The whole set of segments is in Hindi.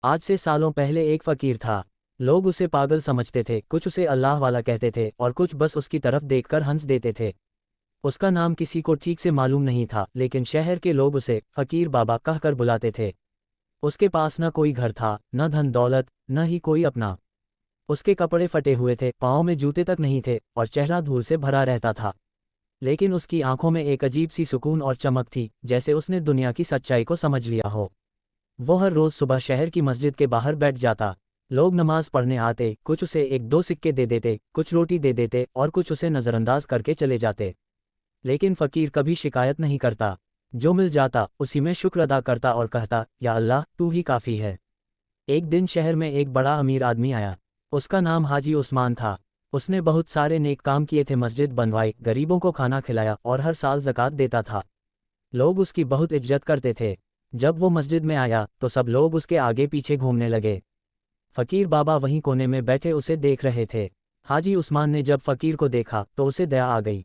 आज से सालों पहले एक फकीर था। लोग उसे पागल समझते थे, कुछ उसे अल्लाह वाला कहते थे और कुछ बस उसकी तरफ देखकर हंस देते थे। उसका नाम किसी को ठीक से मालूम नहीं था, लेकिन शहर के लोग उसे फकीर बाबा कहकर बुलाते थे। उसके पास न कोई घर था, न धन दौलत, न ही कोई अपना। उसके कपड़े फटे हुए थे, पाँव में जूते तक नहीं थे और चेहरा धूल से भरा रहता था। लेकिन उसकी आंखों में एक अजीब सी सुकून और चमक थी, जैसे उसने दुनिया की सच्चाई को समझ लिया हो। वो हर रोज़ सुबह शहर की मस्जिद के बाहर बैठ जाता। लोग नमाज पढ़ने आते, कुछ उसे एक दो सिक्के दे देते, कुछ रोटी दे देते और कुछ उसे नज़रअंदाज करके चले जाते। लेकिन फ़कीर कभी शिकायत नहीं करता। जो मिल जाता उसी में शुक्र अदा करता और कहता, या अल्लाह तू ही काफ़ी है। एक दिन शहर में एक बड़ा अमीर आदमी आया। उसका नाम हाजी उस्मान था। उसने बहुत सारे नेक काम किए थे, मस्जिद बनवाई, गरीबों को खाना खिलाया और हर साल ज़कात देता था। लोग उसकी बहुत इज्जत करते थे। जब वो मस्जिद में आया तो सब लोग उसके आगे पीछे घूमने लगे। फ़कीर बाबा वहीं कोने में बैठे उसे देख रहे थे। हाजी उस्मान ने जब फ़कीर को देखा तो उसे दया आ गई।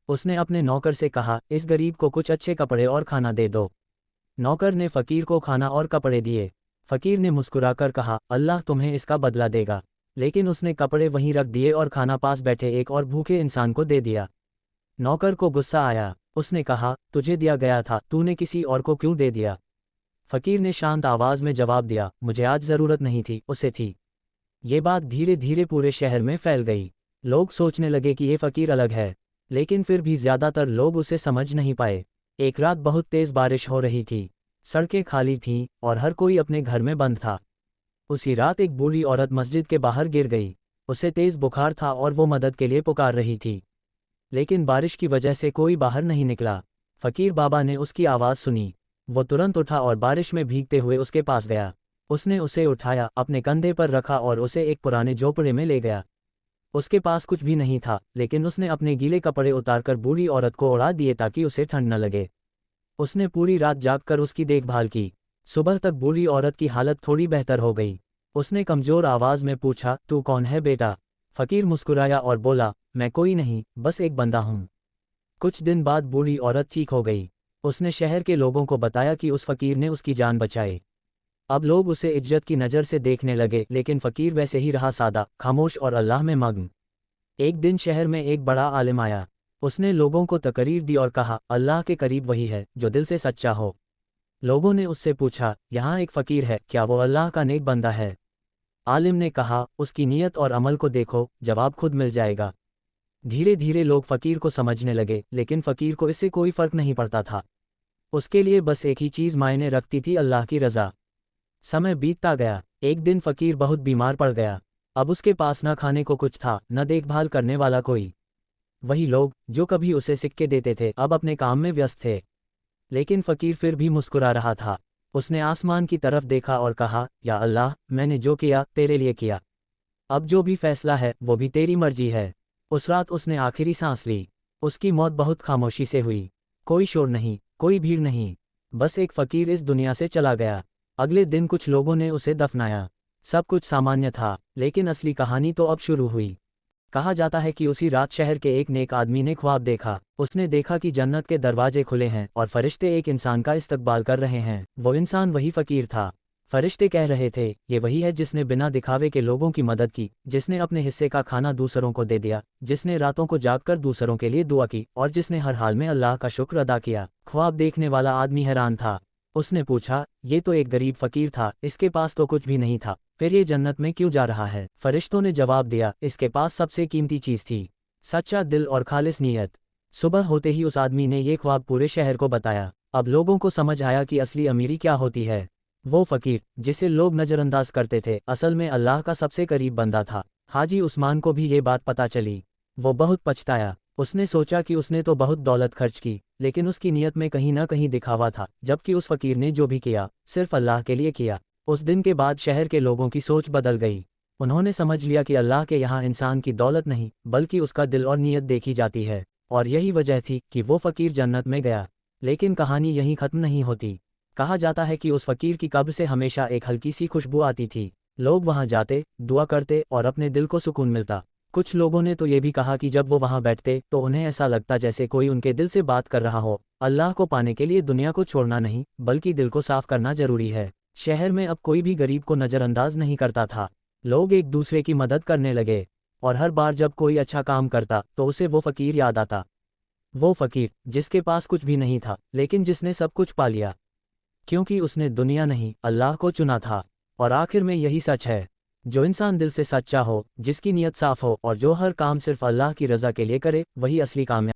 उसने अपने नौकर से कहा, इस गरीब को कुछ अच्छे कपड़े और खाना दे दो। नौकर ने फ़कीर को खाना और कपड़े दिए। फ़कीर ने मुस्कुराकर कहा, अल्लाह तुम्हें इसका बदला देगा। लेकिन उसने कपड़े वहीं रख दिए और खाना पास बैठे एक और भूखे इंसान को दे दिया। नौकर को गुस्सा आया। उसने कहा, तुझे दिया गया था, तूने किसी और को क्यों दे दिया? फ़कीर ने शांत आवाज़ में जवाब दिया, मुझे आज ज़रूरत नहीं थी, उसे थी। ये बात धीरे धीरे पूरे शहर में फैल गई। लोग सोचने लगे कि ये फ़कीर अलग है, लेकिन फिर भी ज़्यादातर लोग उसे समझ नहीं पाए। एक रात बहुत तेज़ बारिश हो रही थी। सड़कें खाली थीं और हर कोई अपने घर में बंद था। उसी रात एक बूढ़ी औरत मस्जिद के बाहर गिर गई। उसे तेज़ बुखार था और वो मदद के लिए पुकार रही थी। लेकिन बारिश की वजह से कोई बाहर नहीं निकला। फ़कीर बाबा ने उसकी आवाज़ सुनी। वो तुरंत उठा और बारिश में भीगते हुए उसके पास गया। उसने उसे उठाया, अपने कंधे पर रखा और उसे एक पुराने झोपड़े में ले गया। उसके पास कुछ भी नहीं था, लेकिन उसने अपने गीले कपड़े उतारकर बूढ़ी औरत को उड़ा दिए ताकि उसे ठंड न लगे। उसने पूरी रात जागकर उसकी देखभाल की। सुबह तक बूढ़ी औरत की हालत थोड़ी बेहतर हो गई। उसने कमज़ोर आवाज़ में पूछा, तू कौन है बेटा? फ़कीर मुस्कुराया और बोला, मैं कोई नहीं, बस एक बंदा हूँ। कुछ दिन बाद बूढ़ी औरत ठीक हो गई। उसने शहर के लोगों को बताया कि उस फ़कीर ने उसकी जान बचाई। अब लोग उसे इज्जत की नज़र से देखने लगे, लेकिन फ़कीर वैसे ही रहा, सादा, खामोश और अल्लाह में मग्न। एक दिन शहर में एक बड़ा आलिम आया। उसने लोगों को तकरीर दी और कहा, अल्लाह के करीब वही है जो दिल से सच्चा हो। लोगों ने उससे पूछा, यहाँ एक फ़कीर है, क्या वो अल्लाह का नेक बंदा है? आलिम ने कहा, उसकी नीयत और अमल को देखो, जवाब खुद मिल जाएगा। धीरे धीरे लोग फ़कीर को समझने लगे, लेकिन फ़कीर को इससे कोई फ़र्क नहीं पड़ता था। उसके लिए बस एक ही चीज़ मायने रखती थी, अल्लाह की रज़ा। समय बीतता गया। एक दिन फ़कीर बहुत बीमार पड़ गया। अब उसके पास न खाने को कुछ था, न देखभाल करने वाला कोई। वही लोग जो कभी उसे सिक्के देते थे अब अपने काम में व्यस्त थे। लेकिन फ़कीर फिर भी मुस्कुरा रहा था। उसने आसमान की तरफ देखा और कहा, या अल्लाह, मैंने जो किया तेरे लिए किया। अब जो भी फैसला है वो भी तेरी मर्जी है। उस रात उसने आखिरी सांस ली। उसकी मौत बहुत खामोशी से हुई। कोई शोर नहीं, कोई भीड़ नहीं। बस एक फ़कीर इस दुनिया से चला गया। अगले दिन कुछ लोगों ने उसे दफनाया। सब कुछ सामान्य था, लेकिन असली कहानी तो अब शुरू हुई। कहा जाता है कि उसी रात शहर के एक नेक आदमी ने ख्वाब देखा। उसने देखा कि जन्नत के दरवाजे खुले हैं और फरिश्ते एक इंसान का इस्तकबाल कर रहे हैं। वो इंसान वही फ़कीर था। फरिश्ते कह रहे थे, ये वही है जिसने बिना दिखावे के लोगों की मदद की, जिसने अपने हिस्से का खाना दूसरों को दे दिया, जिसने रातों को जागकर दूसरों के लिए दुआ की और जिसने हर हाल में अल्लाह का शुक्र अदा किया। ख्वाब देखने वाला आदमी हैरान था। उसने पूछा, ये तो एक गरीब फ़कीर था, इसके पास तो कुछ भी नहीं था, फिर ये जन्नत में क्यों जा रहा है? फरिश्तों ने जवाब दिया, इसके पास सबसे कीमती चीज़ थी, सच्चा दिल और खालिस नीयत। सुबह होते ही उस आदमी ने ये ख्वाब पूरे शहर को बताया। अब लोगों को समझ आया कि असली अमीरी क्या होती है। वो फ़कीर जिसे लोग नज़रअंदाज करते थे, असल में अल्लाह का सबसे करीब बंदा था। हाजी उस्मान को भी ये बात पता चली। वो बहुत पछताया। उसने सोचा कि उसने तो बहुत दौलत खर्च की, लेकिन उसकी नीयत में कहीं ना कहीं दिखावा था, जबकि उस फ़कीर ने जो भी किया सिर्फ अल्लाह के लिए किया। उस दिन के बाद शहर के लोगों की सोच बदल गई। उन्होंने समझ लिया कि अल्लाह के यहाँ इंसान की दौलत नहीं, बल्कि उसका दिल और नीयत देखी जाती है। और यही वजह थी कि वो फ़कीर जन्नत में गया। लेकिन कहानी यहीं ख़त्म नहीं होती। कहा जाता है कि उस फ़कीर की कब्र से हमेशा एक हल्की सी खुशबू आती थी। लोग वहाँ जाते, दुआ करते और अपने दिल को सुकून मिलता। कुछ लोगों ने तो ये भी कहा कि जब वो वहाँ बैठते तो उन्हें ऐसा लगता जैसे कोई उनके दिल से बात कर रहा हो। अल्लाह को पाने के लिए दुनिया को छोड़ना नहीं, बल्कि दिल को साफ करना जरूरी है। शहर में अब कोई भी गरीब को नज़रअंदाज नहीं करता था। लोग एक दूसरे की मदद करने लगे, और हर बार जब कोई अच्छा काम करता तो उसे वो फ़कीर याद आता। वो फ़कीर जिसके पास कुछ भी नहीं था, लेकिन जिसने सब कुछ पा लिया, क्योंकि उसने दुनिया नहीं, अल्लाह को चुना था। और आखिर में यही सच है, जो इंसान दिल से सच्चा हो, जिसकी नीयत साफ हो और जो हर काम सिर्फ अल्लाह की रज़ा के लिए करे, वही असली कामयाब